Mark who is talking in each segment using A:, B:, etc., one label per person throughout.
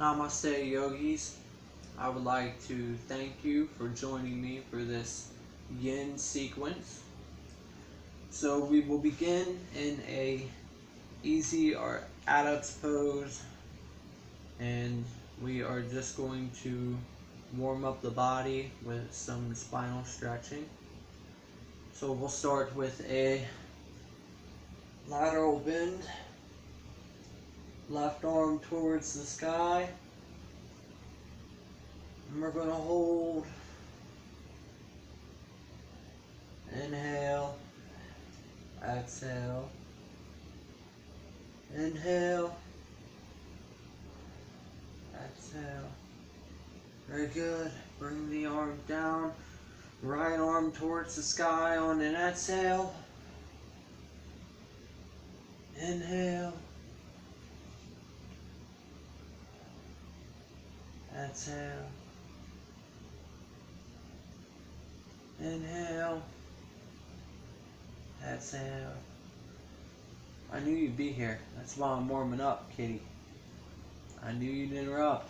A: Namaste, yogis. I would like to thank you for joining me for this yin sequence. So we will begin in a easy or adducts pose, and we are just going to warm up the body with some spinal stretching. So we'll start with a lateral bend, left arm towards the sky, and we're going to hold, inhale, exhale, inhale, exhale. Very good. Bring the arm down, right arm towards the sky on an exhale, inhale, exhale, inhale, exhale. I knew you'd be here. That's why I'm warming up, kitty. I knew you'd interrupt.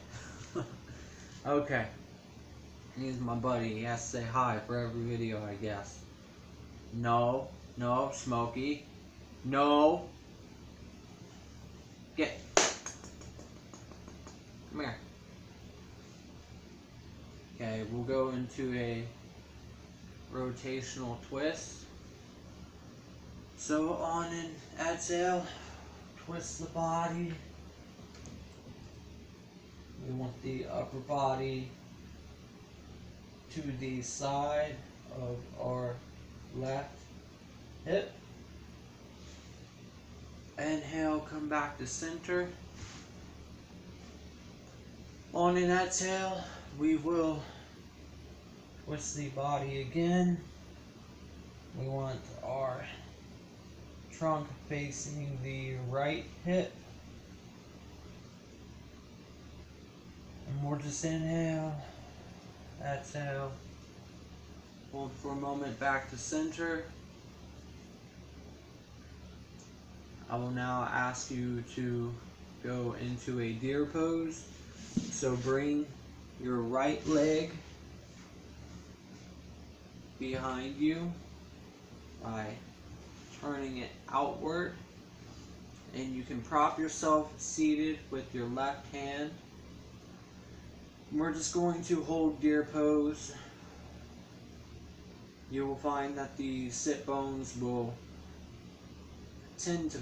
A: Okay. He's my buddy. He has to say hi for every video, I guess. No, Smokey. No. Get. Come here. Okay, we'll go into a rotational twist. So on an exhale, twist the body. We want the upper body to the side of our left hip. Inhale, come back to center. On an exhale, we will twist the body again. We want our trunk facing the right hip. And we'll just inhale, exhale. Hold for a moment back to center. I will now ask you to go into a deer pose. So bring your right leg behind you by turning it outward, and you can prop yourself seated with your left hand. We're just going to hold deer pose. You will find that the sit bones will tend to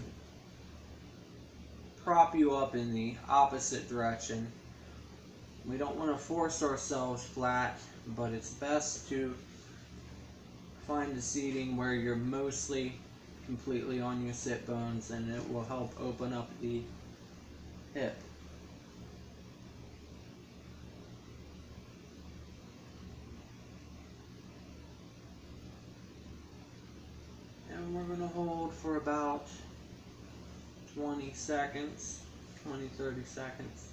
A: prop you up in the opposite direction. We don't want to force ourselves flat, but it's best to find the seating where you're mostly completely on your sit bones, and it will help open up the hip. And we're going to hold for about 20 seconds, 30 seconds.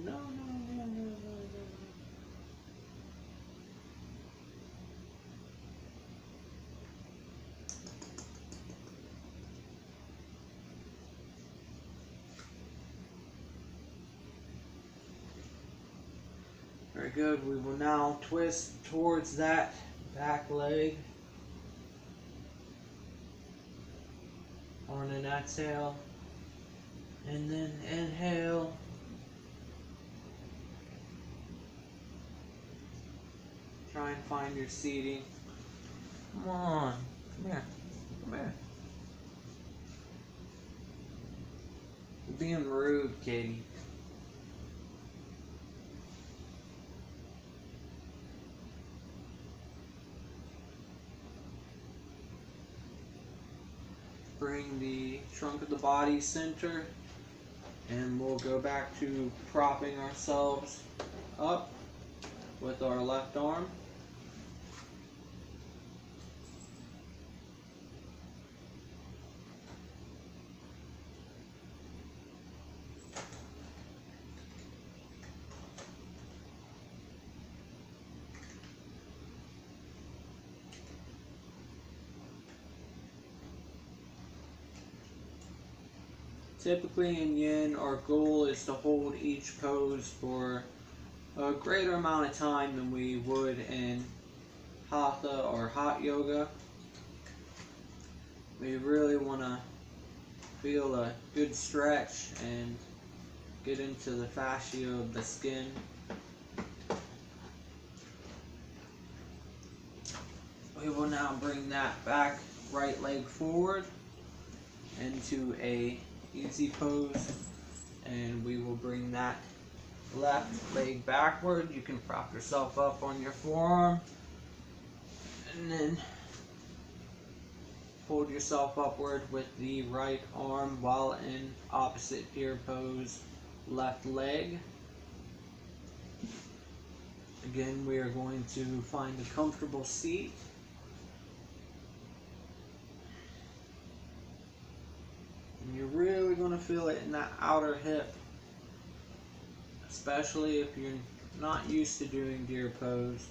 A: No. Very good. We will now twist towards that back leg. On an exhale, and then inhale, try and find your seating. Come on, come here. You're being rude, Katie. Bring the trunk of the body center, and we'll go back to propping ourselves up with our left arm. Typically in yin, our goal is to hold each pose for a greater amount of time than we would in hatha or hot yoga. We really want to feel a good stretch and get into the fascia of the skin. We will now bring that back right leg forward into a easy pose, and we will bring that left leg backward. You can prop yourself up on your forearm and then hold yourself upward with the right arm while in opposite ear pose, left leg. Again, we are going to find a comfortable seat. And you're really going to feel it in that outer hip, especially if you're not used to doing deer pose.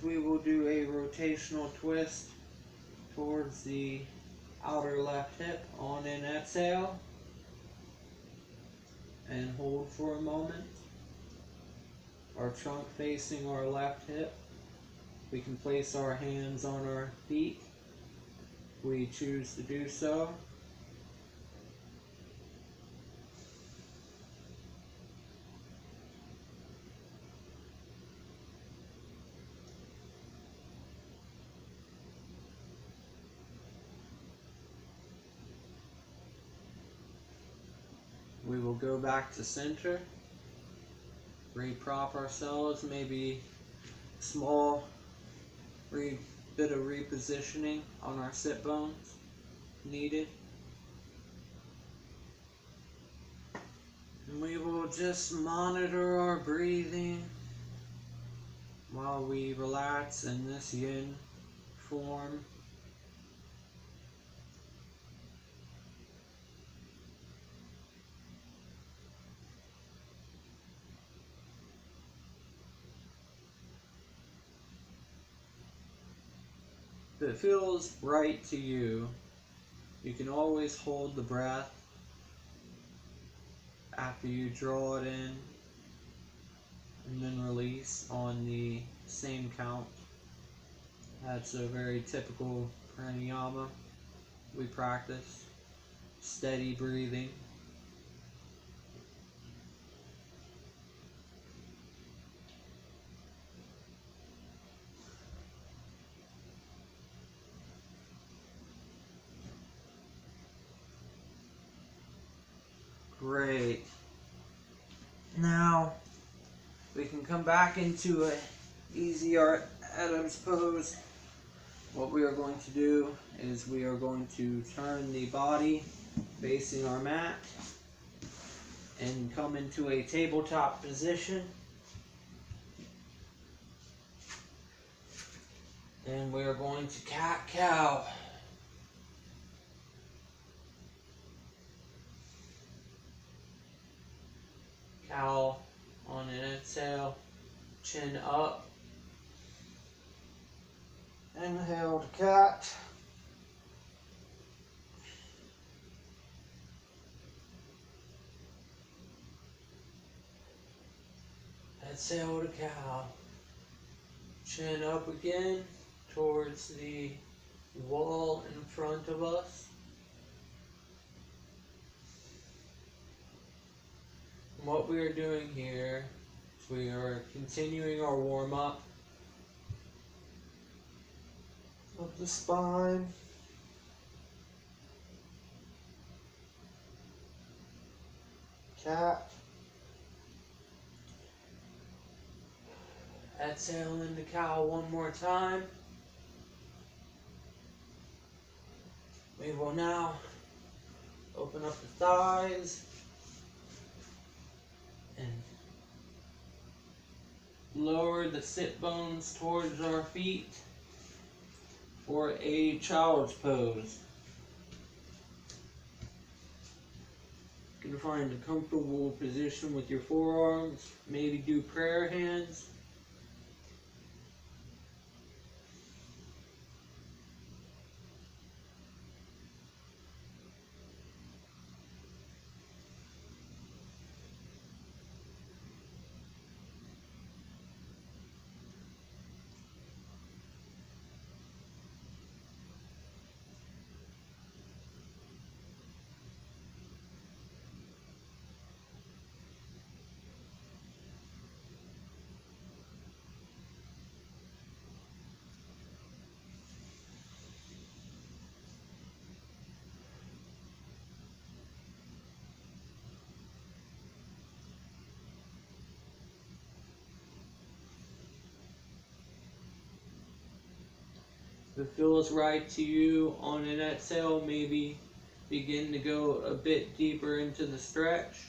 A: We will do a rotational twist towards the outer left hip on an exhale and hold for a moment. Our trunk facing our left hip. We can place our hands on our feet if we choose to do so. We will go back to center, reprop ourselves, maybe small bit of repositioning on our sit bones needed. And we will just monitor our breathing while we relax in this yin form. If it feels right to you, you can always hold the breath after you draw it in and then release on the same count. That's a very typical pranayama we practice. Steady breathing. Great. Now we can come back into an easy Adam's pose. What we are going to do is we are going to turn the body facing our mat and come into a tabletop position. And we are going to cat-cow. Cow on an exhale, chin up. Inhale to cat. Exhale to cow. Chin up again towards the wall in front of us. And what we are doing here is we are continuing our warm-up of the spine. Cat. Exhale into cow one more time. We will now open up the thighs and lower the sit bones towards our feet for a child's pose. You can find a comfortable position with your forearms. Maybe do prayer hands. If it feels right to you on an exhale, maybe begin to go a bit deeper into the stretch.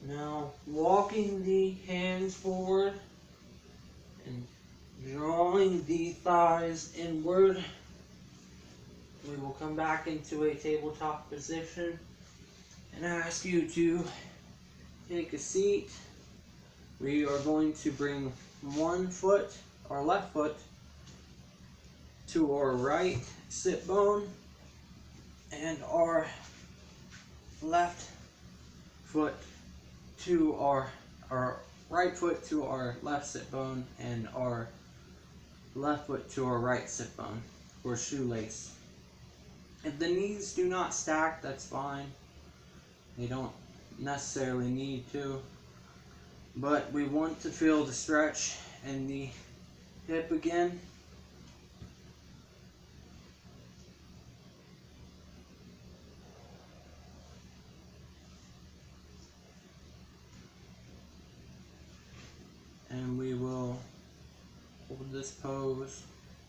A: Now, walking the hands forward and drawing the thighs inward, we will come back into a tabletop position and ask you to take a seat. We are going to bring one foot, our left foot, to our right sit bone and our left foot to our right foot to our left sit bone and our left foot to our right sit bone for shoelace. If the knees do not stack, that's fine. They don't necessarily need to. But we want to feel the stretch in the hip again. And we will hold this pose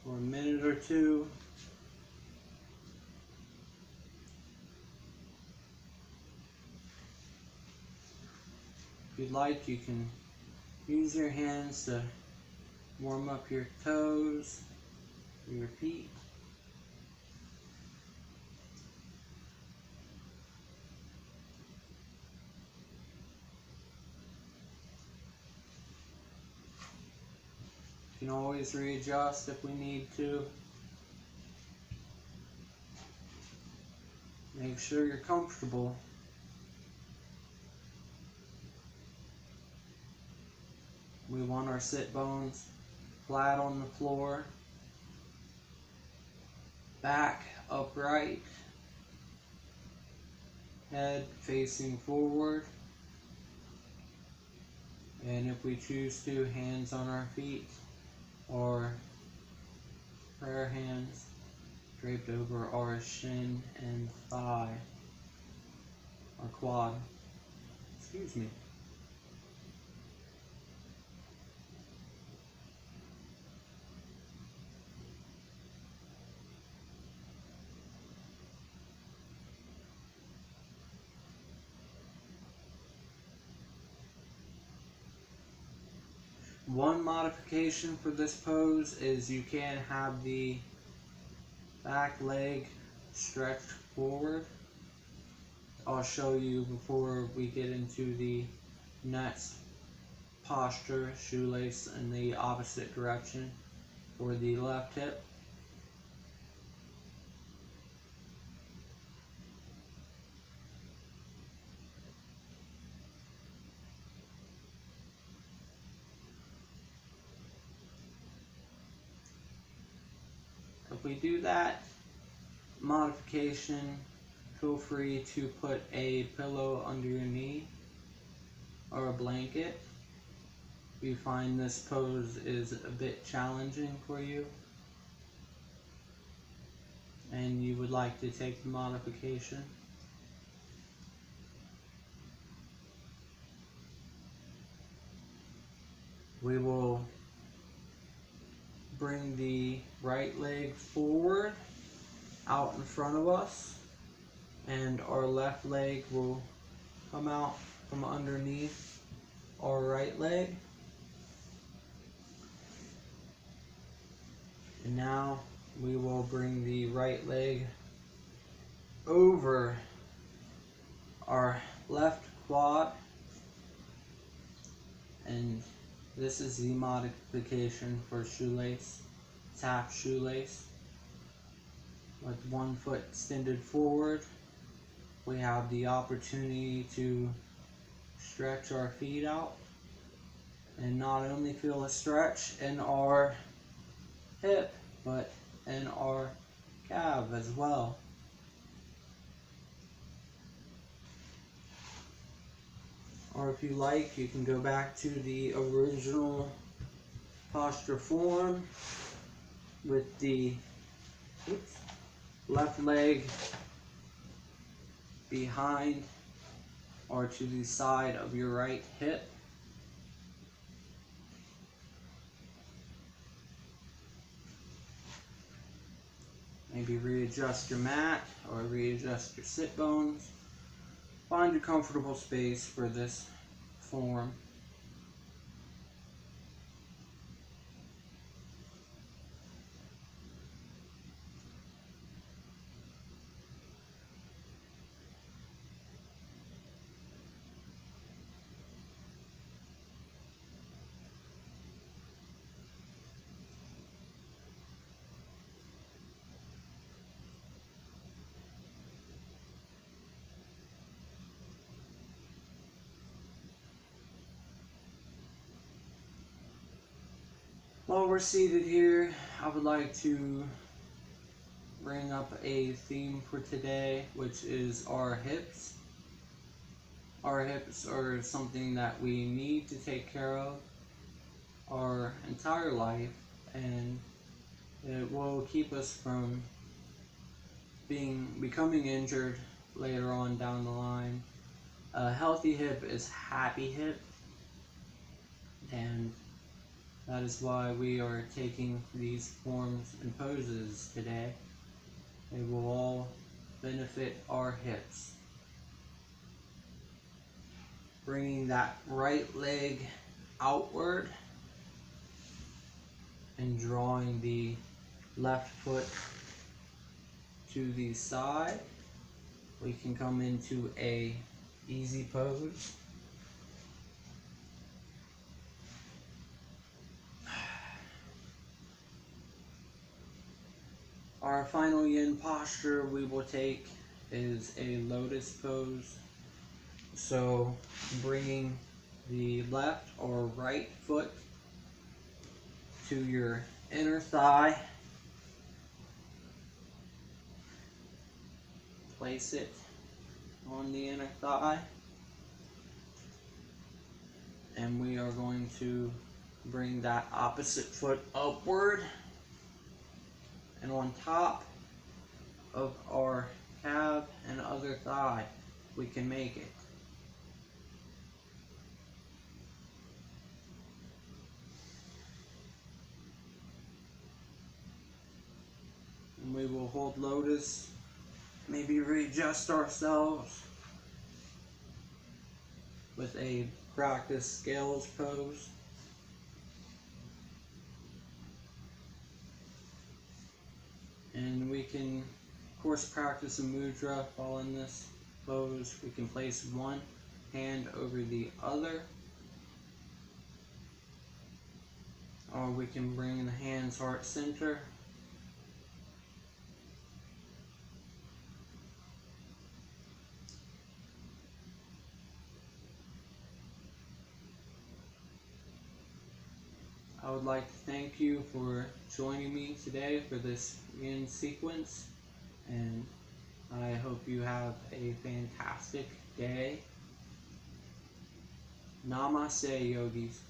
A: for a minute or two. If you'd like, you can use your hands to warm up your toes, your feet. You can always readjust if we need to. Make sure you're comfortable. We want our sit bones flat on the floor, back upright, head facing forward, and if we choose to, hands on our feet or prayer hands draped over our shin and thigh, our quad. Excuse me. One modification for this pose is you can have the back leg stretched forward. I'll show you before we get into the next posture, shoelace in the opposite direction for the left hip. If we do that modification, feel free to put a pillow under your knee or a blanket. If you find this pose is a bit challenging for you and you would like to take the modification, we will bring the right leg forward out in front of us, and our left leg will come out from underneath our right leg. And now we will bring the right leg over our left quad, and this is the modification for shoelace, tap shoelace. With one foot extended forward, we have the opportunity to stretch our feet out and not only feel a stretch in our hip, but in our calf as well. Or if you like, you can go back to the original posture form with the left leg behind or to the side of your right hip. Maybe readjust your mat or readjust your sit bones. Find a comfortable space for this form. While we're seated here, I would like to bring up a theme for today, which is our hips. Our hips are something that we need to take care of our entire life, and it will keep us from becoming injured later on down the line. A healthy hip is happy hip, and that is why we are taking these forms and poses today. They will all benefit our hips. Bringing that right leg outward and drawing the left foot to the side, we can come into a easy pose. Our final yin posture we will take is a lotus pose. So bringing the left or right foot to your inner thigh, place it on the inner thigh, and we are going to bring that opposite foot upward and on top of our calf and other thigh. We can make it. And we will hold lotus, maybe readjust ourselves with a practice scales pose. And we can, of course, practice a mudra while in this pose. We can place one hand over the other or we can bring the hands heart center. I would like to thank you for joining me today for this yin sequence, and I hope you have a fantastic day. Namaste, yogis.